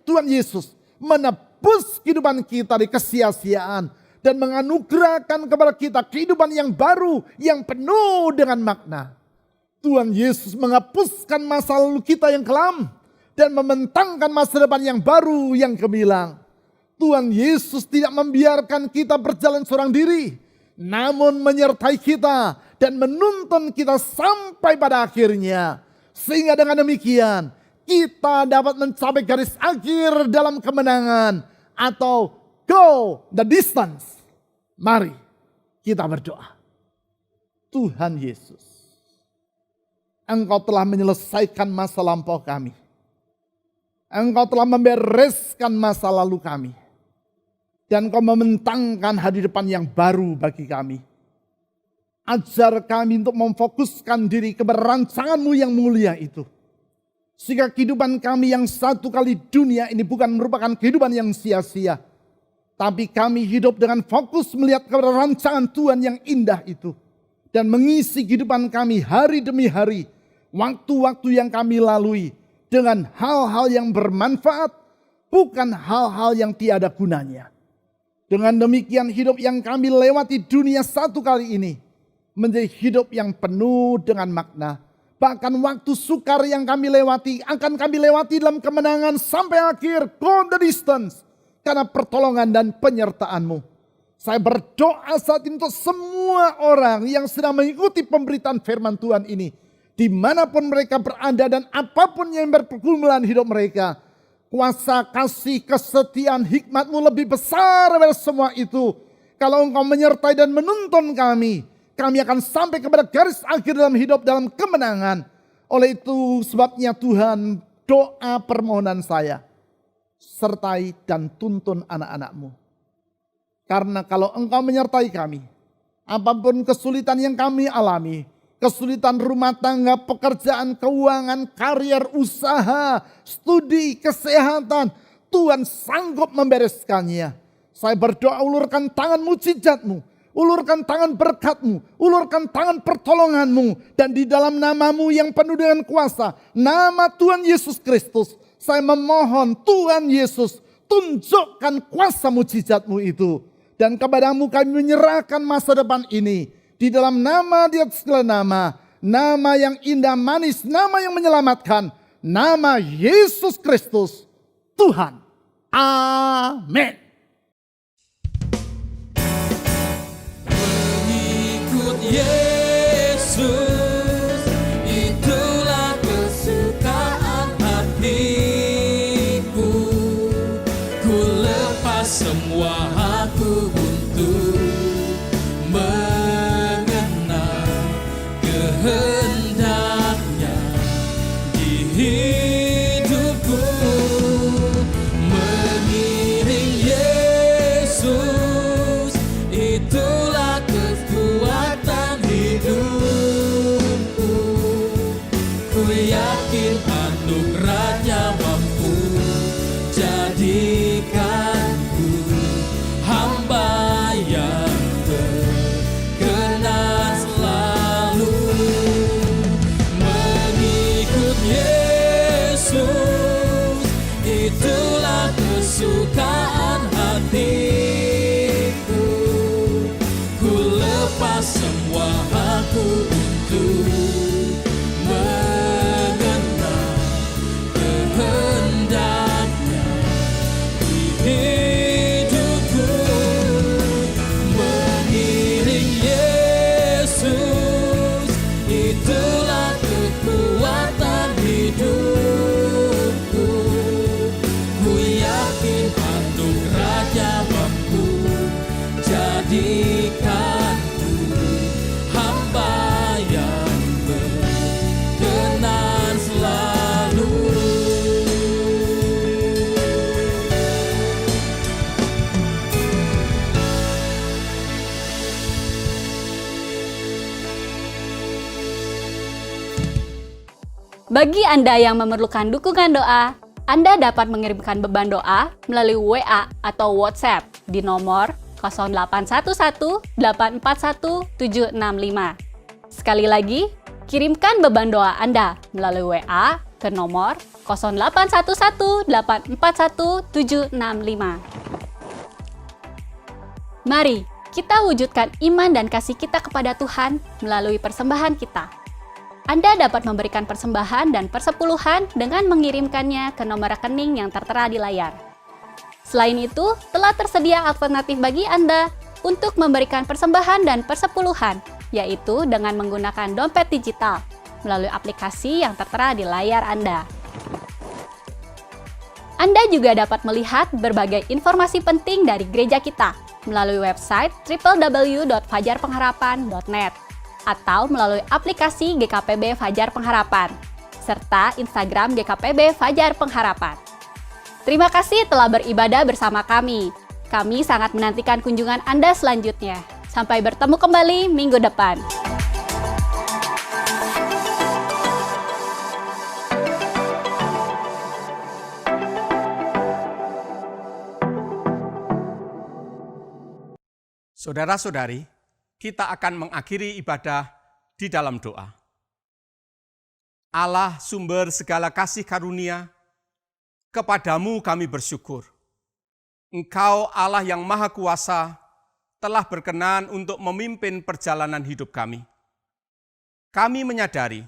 Tuhan Yesus menebus kehidupan kita dari kesia-siaan. Dan menganugerahkan kepada kita kehidupan yang baru, yang penuh dengan makna. Tuhan Yesus menghapuskan masa lalu kita yang kelam. Dan membentangkan masa depan yang baru, yang gemilang. Tuhan Yesus tidak membiarkan kita berjalan seorang diri. Namun menyertai kita dan menuntun kita sampai pada akhirnya. Sehingga dengan demikian kita dapat mencapai garis akhir dalam kemenangan. Atau go the distance. Mari kita berdoa. Tuhan Yesus, Engkau telah menyelesaikan masa lampau kami. Engkau telah membereskan masa lalu kami. Dan Engkau membentangkan hari depan yang baru bagi kami. Ajar kami untuk memfokuskan diri kepada rancangan-Mu yang mulia itu. Sehingga kehidupan kami yang satu kali dunia ini bukan merupakan kehidupan yang sia-sia. Tapi kami hidup dengan fokus melihat kepada rancangan Tuhan yang indah itu. Dan mengisi kehidupan kami hari demi hari. Waktu-waktu yang kami lalui. Dengan hal-hal yang bermanfaat, bukan hal-hal yang tiada gunanya. Dengan demikian hidup yang kami lewati dunia satu kali ini, menjadi hidup yang penuh dengan makna. Bahkan waktu sukar yang kami lewati, akan kami lewati dalam kemenangan sampai akhir, go the distance. Karena pertolongan dan penyertaan-Mu. Saya berdoa saat ini untuk semua orang yang sedang mengikuti pemberitaan firman Tuhan ini. Dimanapun mereka berada dan apapun yang berpergumulan hidup mereka. Kuasa, kasih, kesetiaan, hikmat-Mu lebih besar dari semua itu. Kalau Engkau menyertai dan menuntun kami akan sampai kepada garis akhir dalam hidup dalam kemenangan. Oleh itu sebabnya Tuhan, doa permohonan saya. Sertai dan tuntun anak-anak-Mu. Karena kalau Engkau menyertai kami, apapun kesulitan yang kami alami, kesulitan rumah tangga, pekerjaan, keuangan, karier, usaha, studi, kesehatan. Tuhan sanggup membereskannya. Saya berdoa ulurkan tangan mujizat-Mu. Ulurkan tangan berkat-Mu. Ulurkan tangan pertolongan-Mu. Dan di dalam nama-Mu yang penuh dengan kuasa. Nama Tuhan Yesus Kristus. Saya memohon Tuhan Yesus. Tunjukkan kuasa mujizat-Mu itu. Dan kepada-Mu kami menyerahkan masa depan ini. Di dalam nama di atas segala nama. Nama yang indah manis. Nama yang menyelamatkan. Nama Yesus Kristus. Tuhan. Amin. Mengikut Yesus, itulah kesukaan hatiku. Ku lepas semua aku untuk kehendaknya di hidupku, mengiring Yesus itulah kesukaan hatiku. Ku lepas semua hakku untuk mengenal kehendaknya di hidupku. Mengiring Yesus, itulah kekuatan hidupku. Ku yakin anugerahnya mampu jadikanku hamba yang berkenan selalu. Bagi Anda yang memerlukan dukungan doa, Anda dapat mengirimkan beban doa melalui WA atau WhatsApp di nomor 0811 841 765. Sekali lagi, kirimkan beban doa Anda melalui WA ke nomor 0811 841 765. Mari kita wujudkan iman dan kasih kita kepada Tuhan melalui persembahan kita. Anda dapat memberikan persembahan dan persepuluhan dengan mengirimkannya ke nomor rekening yang tertera di layar. Selain itu, telah tersedia alternatif bagi Anda untuk memberikan persembahan dan persepuluhan, yaitu dengan menggunakan dompet digital melalui aplikasi yang tertera di layar Anda. Anda juga dapat melihat berbagai informasi penting dari gereja kita melalui website www.fajarpengharapan.net atau melalui aplikasi GKPB Fajar Pengharapan, serta Instagram GKPB Fajar Pengharapan. Terima kasih telah beribadah bersama kami. Kami sangat menantikan kunjungan Anda selanjutnya. Sampai bertemu kembali minggu depan. Saudara-saudari, kita akan mengakhiri ibadah di dalam doa. Allah sumber segala kasih karunia, kepadamu kami bersyukur. Engkau Allah yang Maha Kuasa telah berkenan untuk memimpin perjalanan hidup kami. Kami menyadari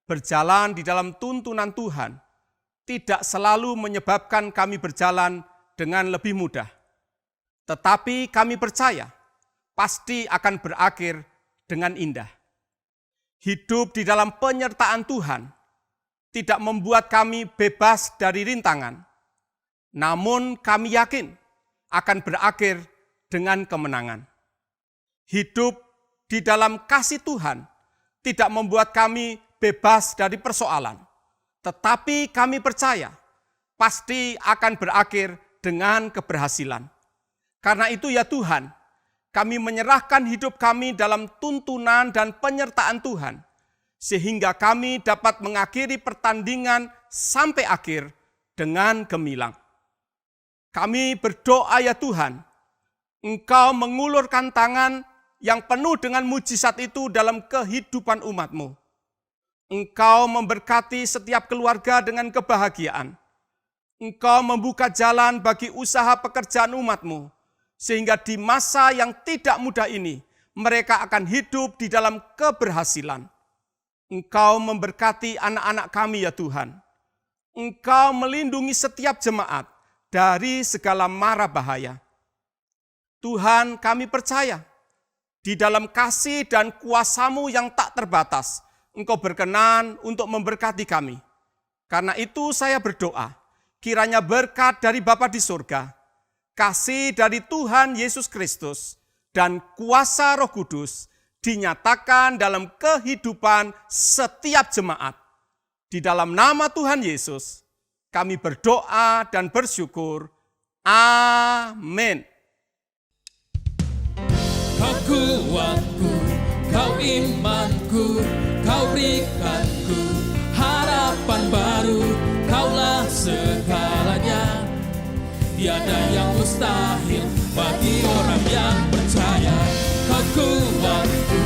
berjalan di dalam tuntunan Tuhan tidak selalu menyebabkan kami berjalan dengan lebih mudah. Tetapi kami percaya pasti akan berakhir dengan indah. Hidup di dalam penyertaan Tuhan tidak membuat kami bebas dari rintangan, namun kami yakin akan berakhir dengan kemenangan. Hidup di dalam kasih Tuhan tidak membuat kami bebas dari persoalan, tetapi kami percaya pasti akan berakhir dengan keberhasilan. Karena itu ya Tuhan, kami menyerahkan hidup kami dalam tuntunan dan penyertaan Tuhan, sehingga kami dapat mengakhiri pertandingan sampai akhir dengan gemilang. Kami berdoa ya Tuhan, Engkau mengulurkan tangan yang penuh dengan mujizat itu dalam kehidupan umat-Mu. Engkau memberkati setiap keluarga dengan kebahagiaan. Engkau membuka jalan bagi usaha pekerjaan umat-Mu, sehingga di masa yang tidak mudah ini, mereka akan hidup di dalam keberhasilan. Engkau memberkati anak-anak kami ya Tuhan. Engkau melindungi setiap jemaat dari segala mara bahaya. Tuhan, kami percaya, di dalam kasih dan kuasa-Mu yang tak terbatas, Engkau berkenan untuk memberkati kami. Karena itu saya berdoa, kiranya berkat dari Bapa di surga, kasih dari Tuhan Yesus Kristus, dan kuasa Roh Kudus dinyatakan dalam kehidupan setiap jemaat. Di dalam nama Tuhan Yesus, kami berdoa dan bersyukur. Amin. Kau kuatku, kau imanku, kau berikanku harapan baru, kaulah segalanya. Tiada yang mustahil bagi orang yang percaya. Kau kuatku,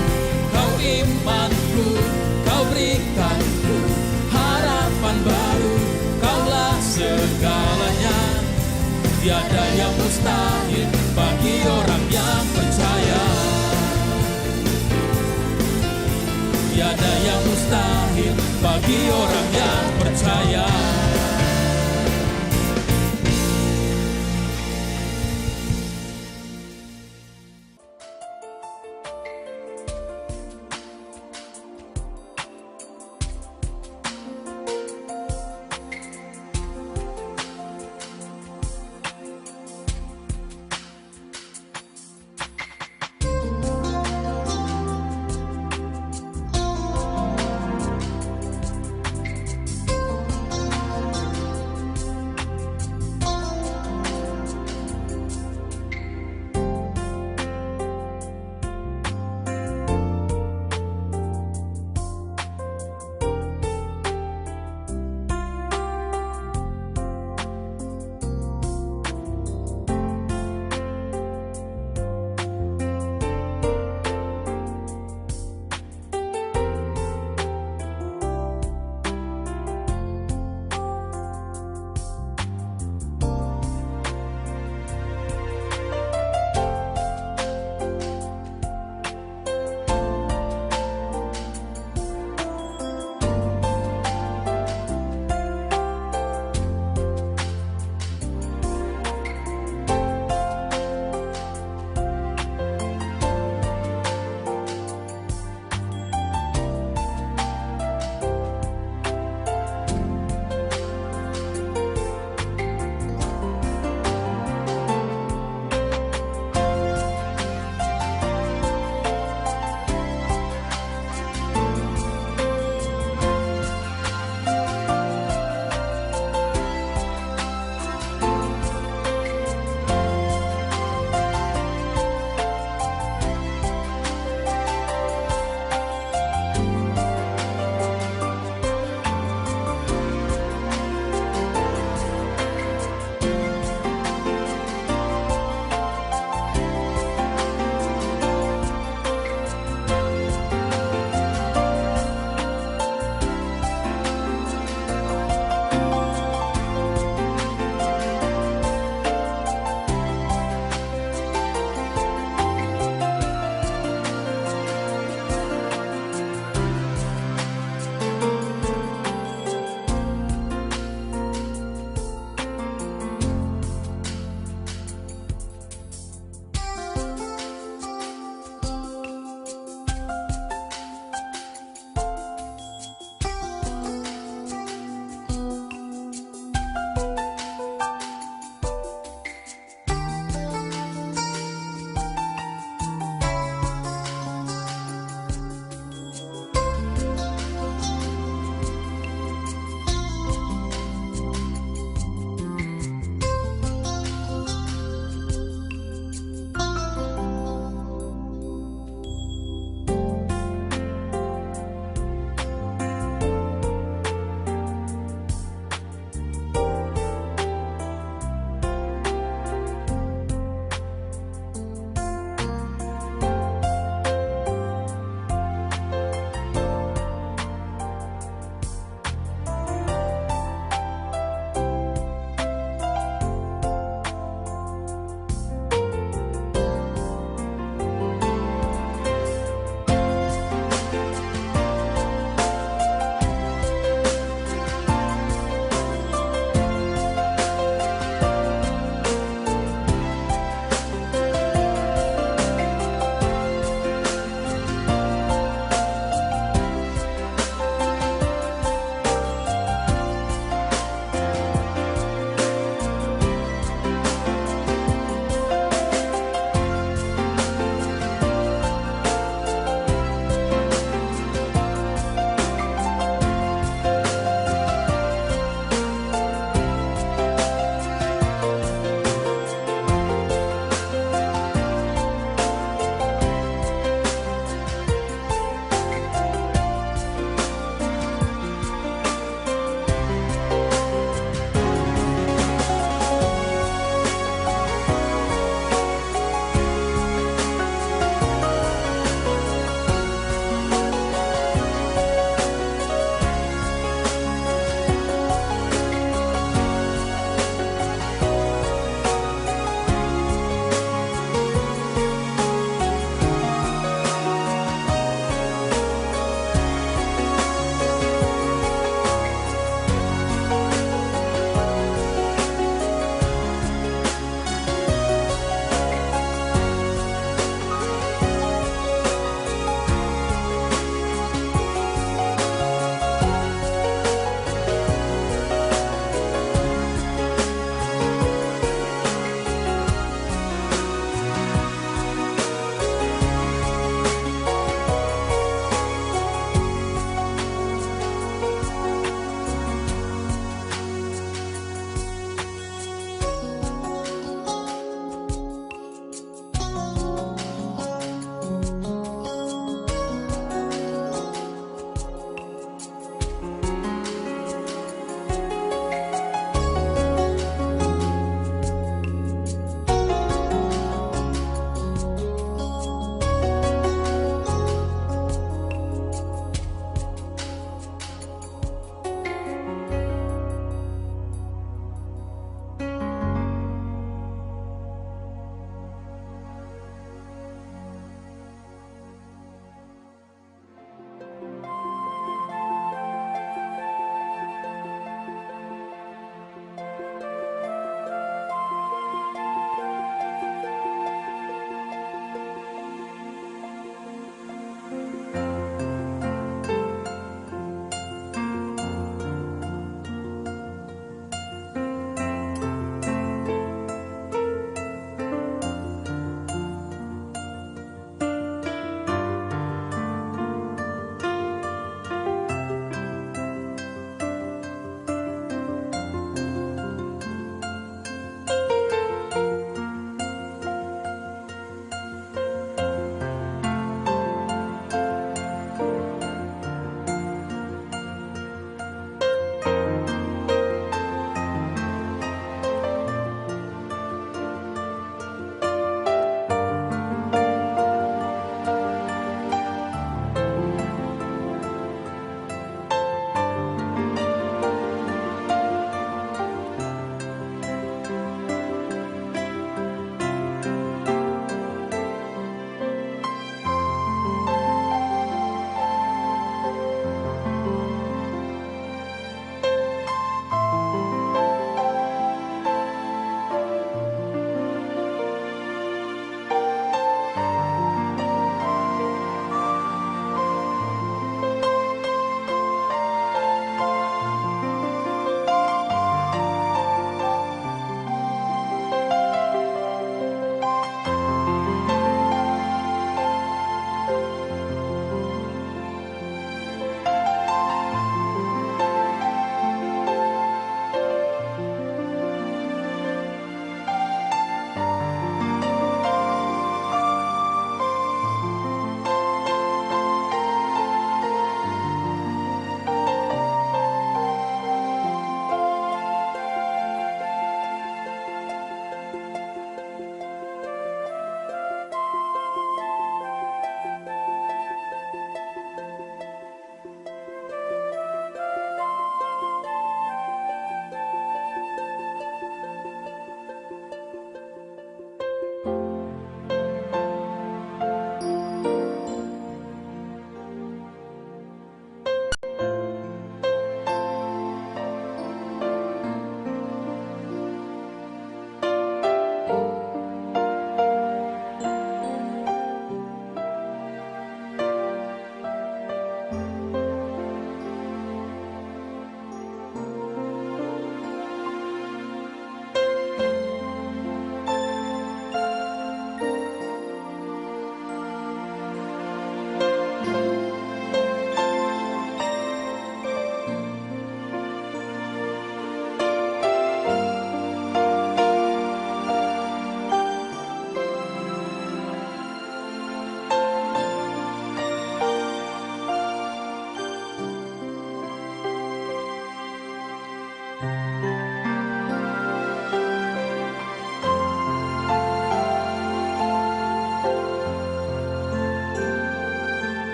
kau imanku, kau berikanku harapan baru, kaulah segalanya. Tiada yang mustahil bagi orang yang percaya. Tiada yang mustahil bagi orang yang percaya.